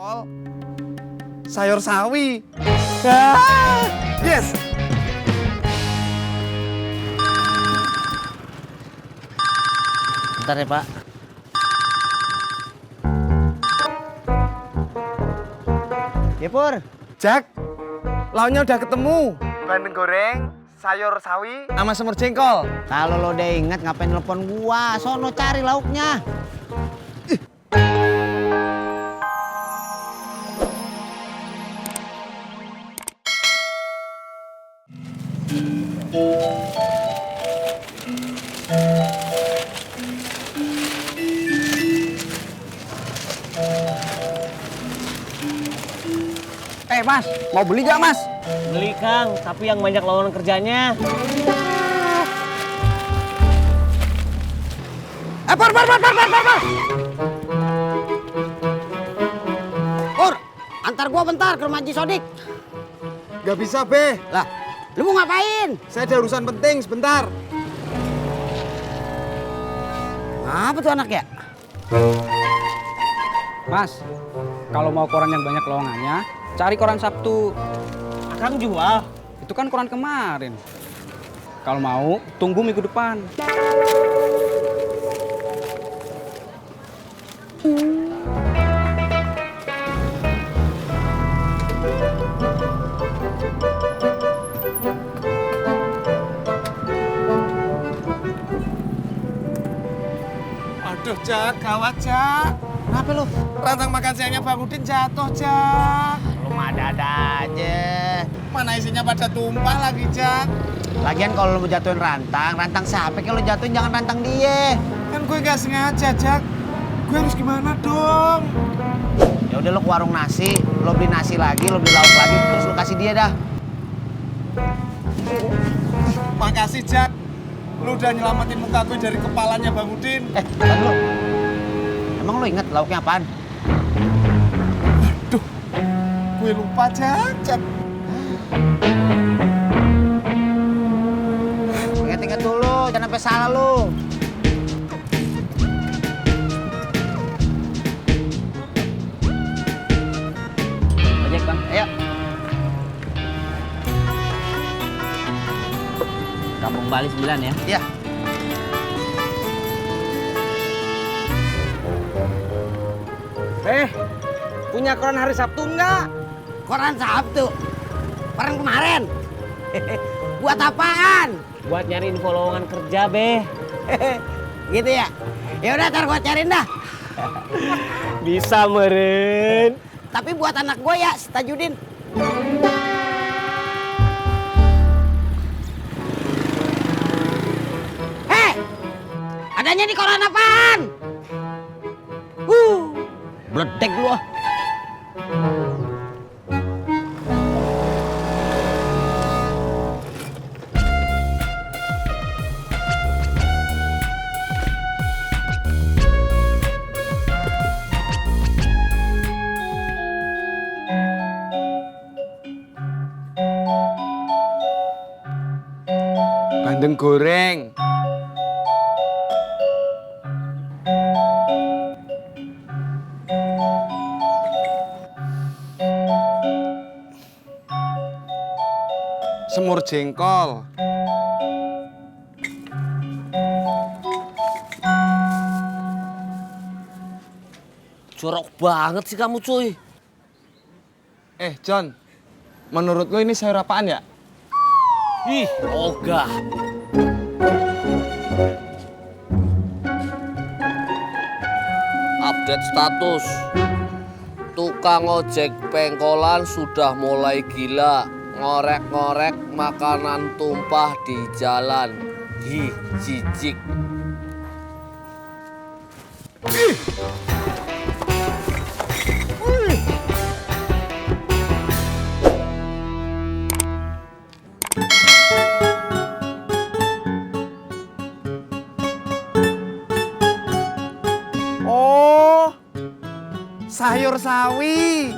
jengkol, sayur sawi. Ah, yes. Bentar ya, Pak. Ya, Pur. Jak, lauknya udah ketemu. Bandeng goreng, sayur sawi, sama semur jengkol. Kalau lo udah inget ngapain telepon gua? Sono cari lauknya. Mas, mau beli gak Mas? Beli Kang, tapi yang banyak lowongan kerjanya. Pur. Pur, antar gua bentar ke rumah Haji Sodik. Gak bisa, Be. Lah, lu mau ngapain? Saya ada urusan penting sebentar. Apa tuh anak ya? Mas, kalau mau koran yang banyak lowongannya, cari koran Sabtu. Akang jual. Itu kan koran kemarin. Kalau mau, tunggu minggu depan. Aduh, Jak, gawat, Jak. Kenapa lu? Rantang makan siangnya Bang Udin jatuh, Jak. Lu mah ada aja. Mana isinya pada tumpah lagi, Jak. Lagian kalau lu mau jatuhin rantang siapa? Kalau jatuhin jangan rantang dia. Kan gue gak sengaja, Jak. Gue harus gimana dong? Ya udah lu ke warung nasi, lu beli nasi lagi, lu beli lauk lagi, terus lu kasih dia dah. Makasih, Jak. Lu udah nyelamatin muka gue dari kepalanya Bang Udin. Tadi lu. Emang lu inget lauknya apaan? Aduh, gue lupa, Jak. Ingat-ingat dulu, jangan sampai salah lu. Ojek, Bang. Ayo. Kampung Bali 9 ya. Iya. Punya koran hari Sabtu enggak? Koran Sabtu. Koran kemarin. Buat apaan? Buat nyari info lowongan kerja, Be. Gitu ya. Ya udah ntar gua cariin dah. Bisa meren. Tapi buat anak gua ya, si Tajudin. Adanya di koran apaan? Bledek lu ah. Bandeng goreng. Semur jengkol. Jorok banget sih kamu, cuy. John, menurut lo ini sayur apaan ya? Ih, ogah. Update status. Tukang ojek pengkolan sudah mulai gila. Ngorek-ngorek makanan tumpah di jalan. Hi, jijik. Oh, sayur sawi.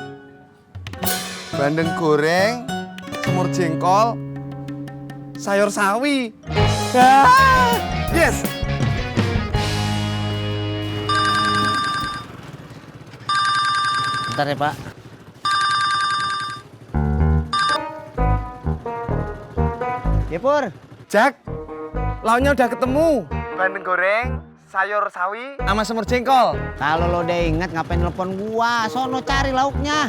Bandeng goreng, semur jengkol, sayur sawi. Ah, yes. Bentar Bentar ya, Pak. Ya, Pur. Jak, lauknya udah ketemu. Bandeng goreng, sayur sawi, sama semur jengkol. Kalau lo udah inget ngapain telepon gua? Sono cari lauknya.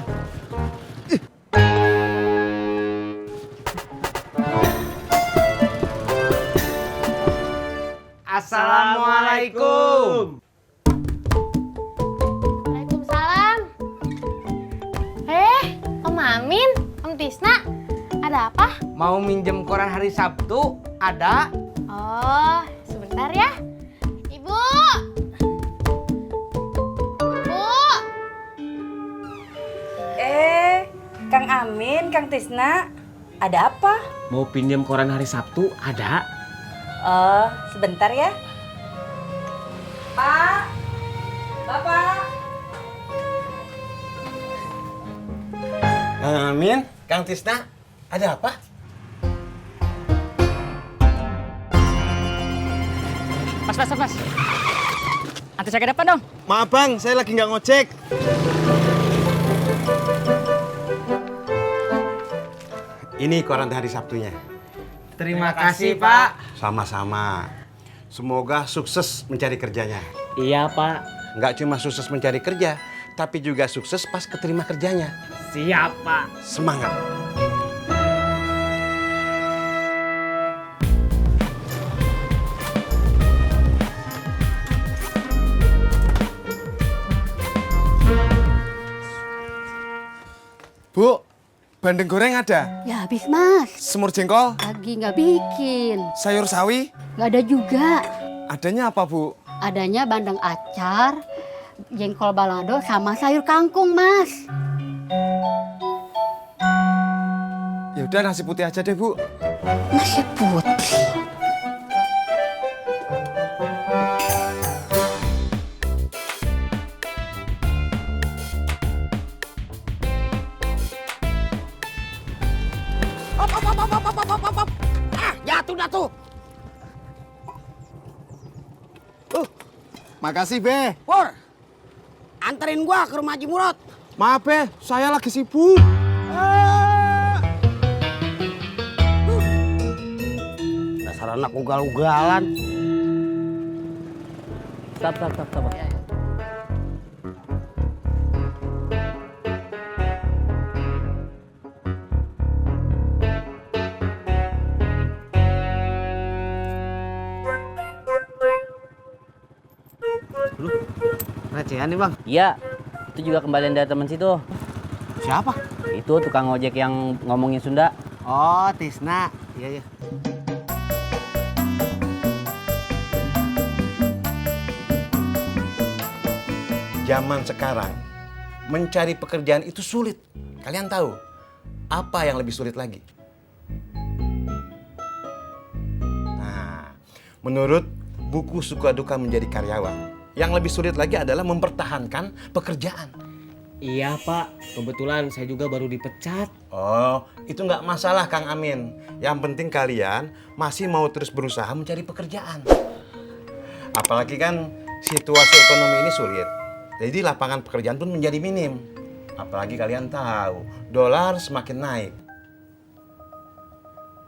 Assalamualaikum. Waalaikumsalam. Om Amin, Om Tisna, ada apa? Mau minjem koran hari Sabtu? Ada. Oh, sebentar ya. Ibu. Bu. Kang Amin, Kang Tisna, ada apa? Mau pinjam koran hari Sabtu? Ada. Oh, sebentar ya. Pak, Bapak. Kang Amin, Kang Tisna, ada apa? Mas. Antar saya ke depan dong. Maaf bang, saya lagi nggak ngojek. Ini koran hari Sabtunya. Terima kasih, Pak. Sama-sama. Semoga sukses mencari kerjanya. Iya, Pak. Nggak cuma sukses mencari kerja, tapi juga sukses pas keterima kerjanya. Siap, Pak. Semangat. Bu, bandeng goreng ada? Ya habis mas, Semur jengkol? lagi nggak bikin. Sayur sawi? Nggak ada juga. Adanya apa, Bu? Adanya bandeng acar, jengkol balado, sama sayur kangkung mas. Ya udah nasi putih aja deh, Bu. Nasi putih. Jatuh dah tuh. Makasih, Be. Pur, anterin gua ke rumah Haji Murad. Maaf, Be. Saya lagi sibuk. Dasar anak ugal-ugalan. Stop. Recehan nih, Bang. Iya, itu juga kembalian dari teman situ. Siapa? Itu tukang ojek yang ngomongin Sunda. Oh, Tisna. Iya. Zaman sekarang, mencari pekerjaan itu sulit. Kalian tahu, apa yang lebih sulit lagi? Nah, menurut buku Suka Duka Menjadi Karyawan, yang lebih sulit lagi adalah mempertahankan pekerjaan. Iya, Pak. Kebetulan saya juga baru dipecat. Oh, itu nggak masalah, Kang Amin. Yang penting kalian masih mau terus berusaha mencari pekerjaan. Apalagi kan situasi ekonomi ini sulit. Jadi lapangan pekerjaan pun menjadi minim. Apalagi kalian tahu, dolar semakin naik.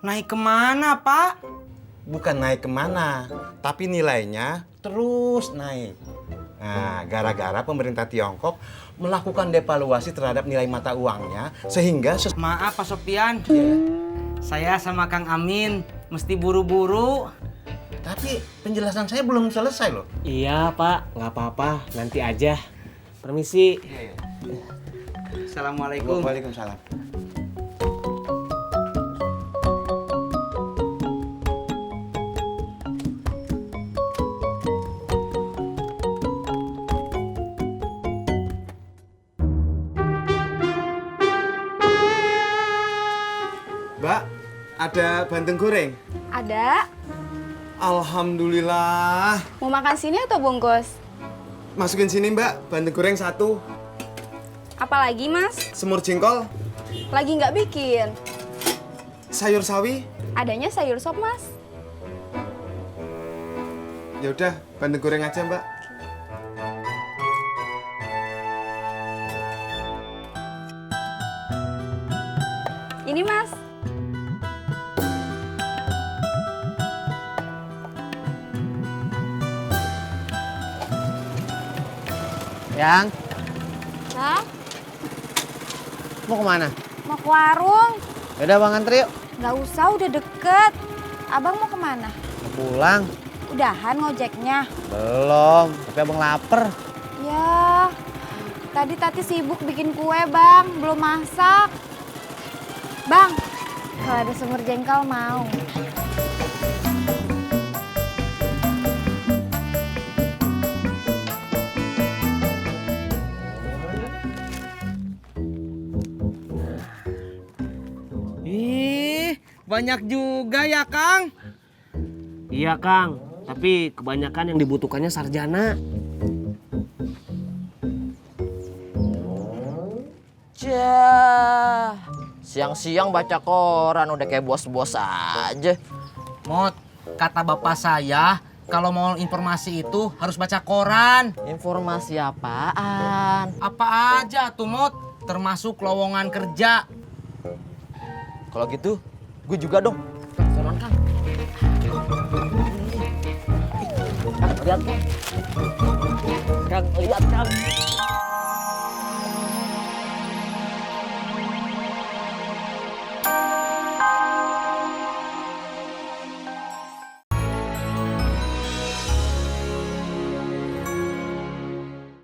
Naik kemana, Pak? Bukan naik kemana, tapi nilainya terus naik. Nah, gara-gara pemerintah Tiongkok melakukan devaluasi terhadap nilai mata uangnya, sehingga Maaf, Pak Sofian. Saya sama Kang Amin mesti buru-buru. Tapi penjelasan saya belum selesai loh. Iya, Pak. Nggak apa-apa. Nanti aja. Permisi. Assalamualaikum. Waalaikumsalam. Mbak, ada bandeng goreng? Ada. Alhamdulillah. Mau makan sini atau bungkus? Masukin sini, Mbak. Bandeng goreng 1. Apa lagi, Mas? Semur jengkol. Lagi nggak bikin. Sayur sawi. Adanya sayur sop, Mas. Ya udah, bandeng goreng aja, Mbak. Yang, Bang, mau kemana? mau ke warung. Yaudah bang antri yuk. Nggak usah, udah deket. Abang mau kemana? Mau pulang. Udahan ngojeknya. Belum, tapi abang lapar. Ya, tadi Tati sibuk bikin kue, Bang. Belum masak. Bang, kalau ada semur jengkol mau. Ih, banyak juga ya, Kang. Iya Kang, tapi kebanyakan yang dibutuhkannya sarjana. Cah, siang-siang baca koran udah kayak bos-bos aja. Mot, kata bapak saya, kalau mau informasi itu harus baca koran. Informasi apaan? Apa aja tuh, Mot, termasuk lowongan kerja. Kalau gitu, gue juga dong. Koran Kang. Lihat Kang. Kang, lihat Kang.